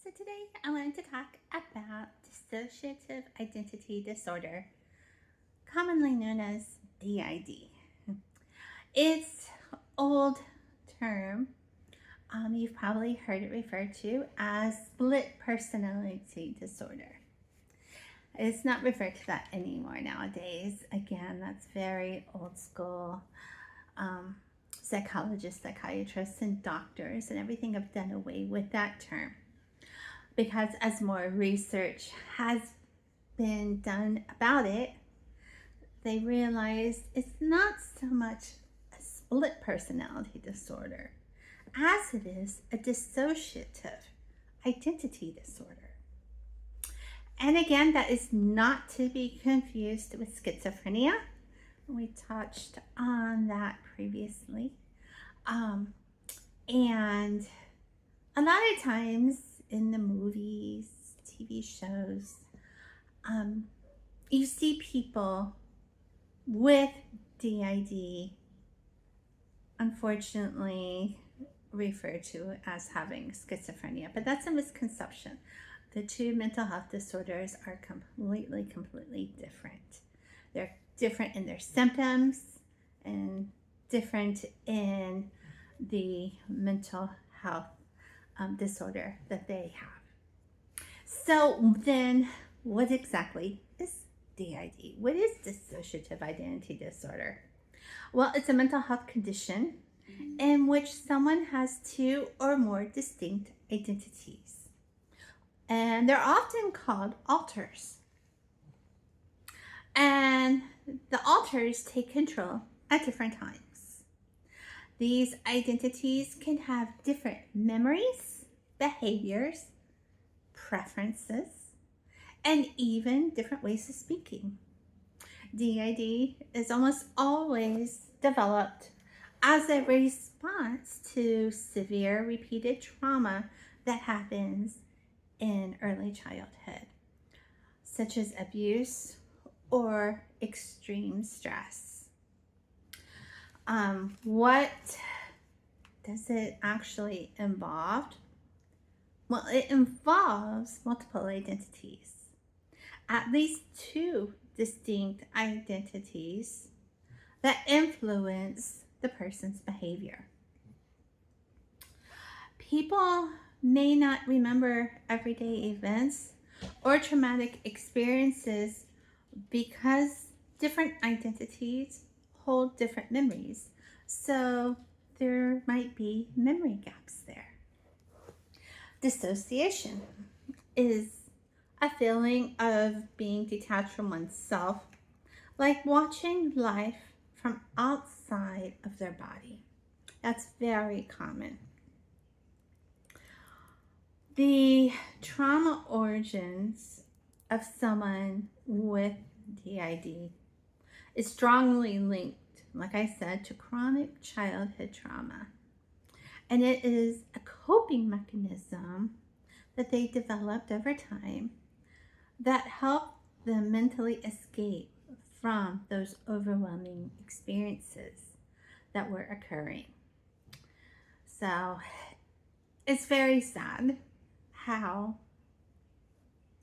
So today I wanted to talk about dissociative identity disorder, commonly known as DID. It's an old term. You've probably heard it referred to as split personality disorder. It's not referred to that anymore nowadays. Again, that's very old school. Um, Psychologists, psychiatrists, and doctors and everything have done away with that term, because as more research has been done about it, they realized it's not so much a split personality disorder as it is a dissociative identity disorder. And again, that is not to be confused with schizophrenia. We touched on that previously. And a lot of times in the movies, TV shows, you see people with DID unfortunately referred to as having schizophrenia, but that's a misconception. The two mental health disorders are completely different. They're different in their symptoms and different in the mental health disorder that they have. So then, what exactly is DID? What is dissociative identity disorder? Well, it's a mental health condition in which someone has two or more distinct identities, and they're often called alters. And the alters take control at different times. These identities can have different memories, behaviors, preferences, and even different ways of speaking. DID is almost always developed as a response to severe repeated trauma that happens in early childhood, such as abuse or extreme stress. What does it actually involve? Well, it involves multiple identities, at least two distinct identities that influence the person's behavior. People may not remember everyday events or traumatic experiences because different identities hold different memories. So there might be memory gaps there. Dissociation is a feeling of being detached from oneself, like watching life from outside of their body. That's very common. The trauma origins of someone with DID is strongly linked, like I said, to chronic childhood trauma. And it is a coping mechanism that they developed over time that helped them mentally escape from those overwhelming experiences that were occurring. So it's very sad how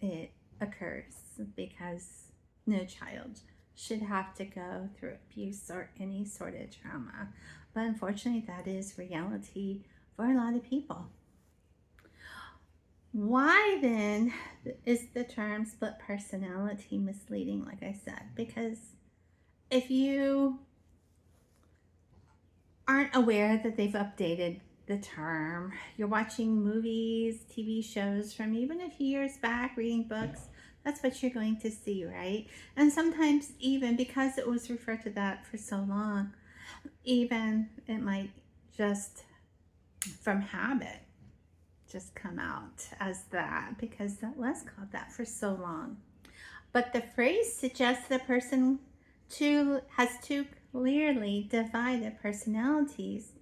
it occurs, because no child should have to go through abuse or any sort of trauma. But unfortunately, that is reality for a lot of people. Why then is the term split personality misleading, like I said? Because if you aren't aware that they've updated the term, you're watching movies, TV shows from even a few years back, reading books, that's what you're going to see, right? And sometimes even because it was referred to that for so long, even it might just from habit just come out as that, because that was called that for so long. But the phrase suggests the person has two clearly divided personalities.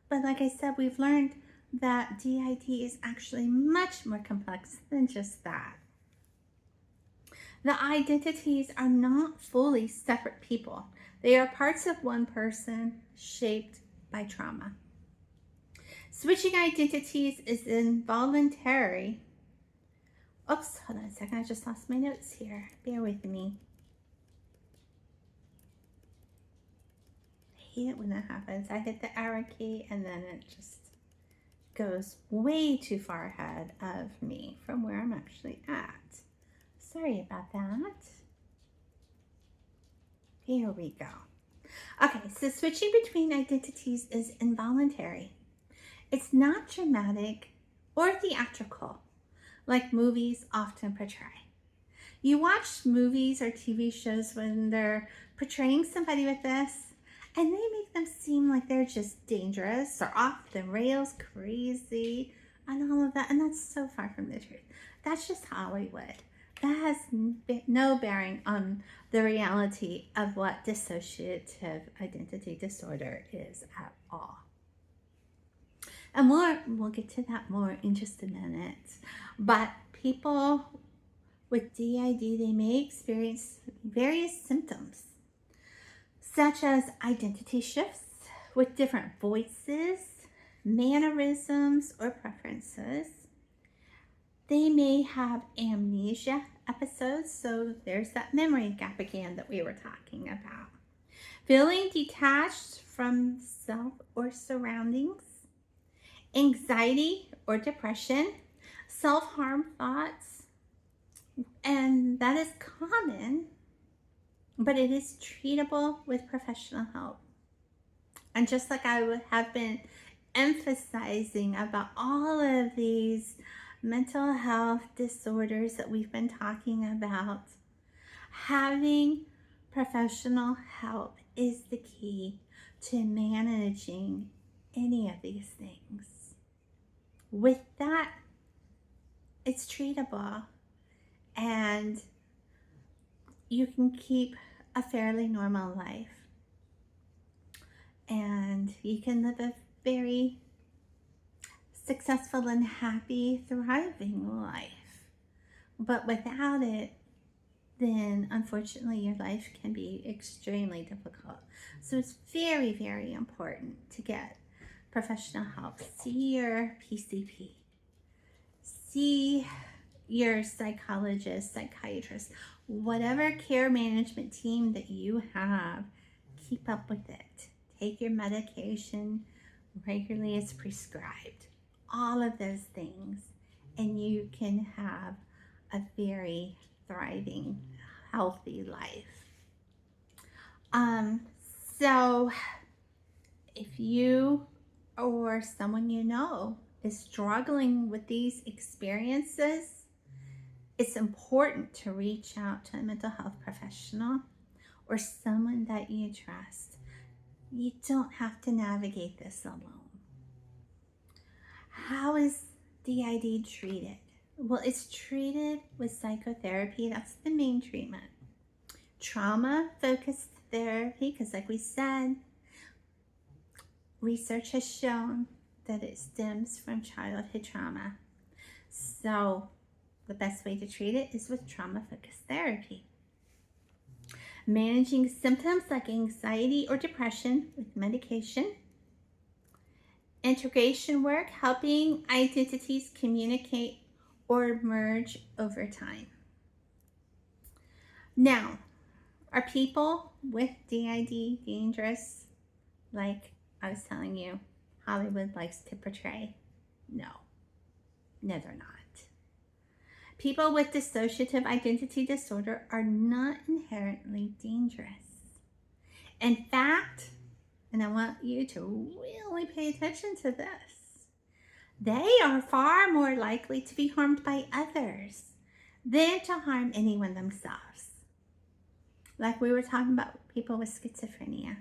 But like I said, we've learned that DID is actually much more complex than just that. The identities are not fully separate people. They are parts of one person shaped by trauma. Switching identities is involuntary Oops, hold on a second. I just lost my notes here. Bear with me. I hate it when that happens. I hit the arrow key and then it just goes way too far ahead of me from where I'm actually at. Sorry about that. Here we go. Okay, so switching between identities is involuntary. It's not dramatic or theatrical like movies often portray. You watch movies or TV shows when they're portraying somebody with this, and they make them seem like they're just dangerous or off the rails, crazy, and all of that. And that's so far from the truth. That's just Hollywood. That has no bearing on the reality of what dissociative identity disorder is at all. And we'll get to that more in just a minute. But people with DID, they may experience various symptoms, such as identity shifts with different voices, mannerisms, or preferences. They may have amnesia episodes, so there's that memory gap again that we were talking about. Feeling detached from self or surroundings, anxiety or depression, self-harm thoughts, and that is common, but it is treatable with professional help. And just like I would have been emphasizing about all of these mental health disorders that we've been talking about, having professional help is the key to managing any of these things. With that, it's treatable and you can keep a fairly normal life and you can live a very successful and happy, thriving life. But without it, then unfortunately your life can be extremely difficult. So it's very, very important to get professional help. See your PCP. See your psychologist, psychiatrist, whatever care management team that you have, keep up with it. Take your medication regularly as prescribed. All of those things, and you can have a very thriving, healthy life. So if you or someone you know is struggling with these experiences, it's important to reach out to a mental health professional or someone that you trust. You don't have to navigate this alone. How is DID treated? Well, it's treated with psychotherapy. That's the main treatment. Trauma-focused therapy, because like we said, research has shown that it stems from childhood trauma. So the best way to treat it is with trauma-focused therapy. Managing symptoms like anxiety or depression with medication. Integration work, helping identities communicate or merge over time. Now, are people with DID dangerous like I was telling you Hollywood likes to portray? No, they're not. People with dissociative identity disorder are not inherently dangerous. In fact, and I want you to really pay attention to this, they are far more likely to be harmed by others than to harm anyone themselves. Like we were talking about people with schizophrenia.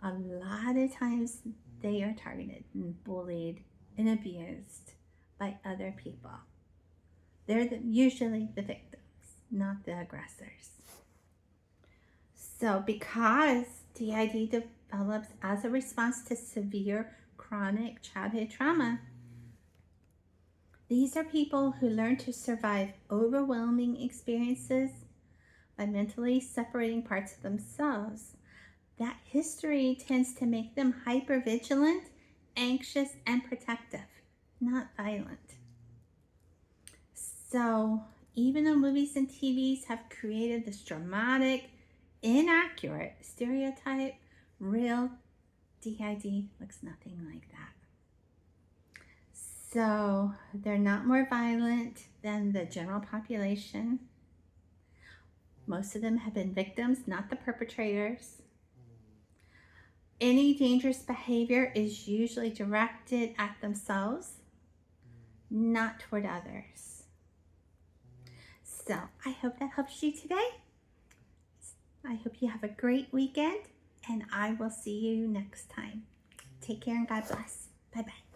A lot of times they are targeted and bullied and abused by other people. They're usually the victims, not the aggressors. So because DID develops as a response to severe chronic childhood trauma, these are people who learn to survive overwhelming experiences by mentally separating parts of themselves. That history tends to make them hypervigilant, anxious, and protective, not violent. So even though movies and TVs have created this dramatic, inaccurate stereotype, real DID looks nothing like that. So they're not more violent than the general population. Most of them have been victims, not the perpetrators. Any dangerous behavior is usually directed at themselves, not toward others. So I hope that helps you today. I hope you have a great weekend, and I will see you next time. Take care and God bless. Bye-bye.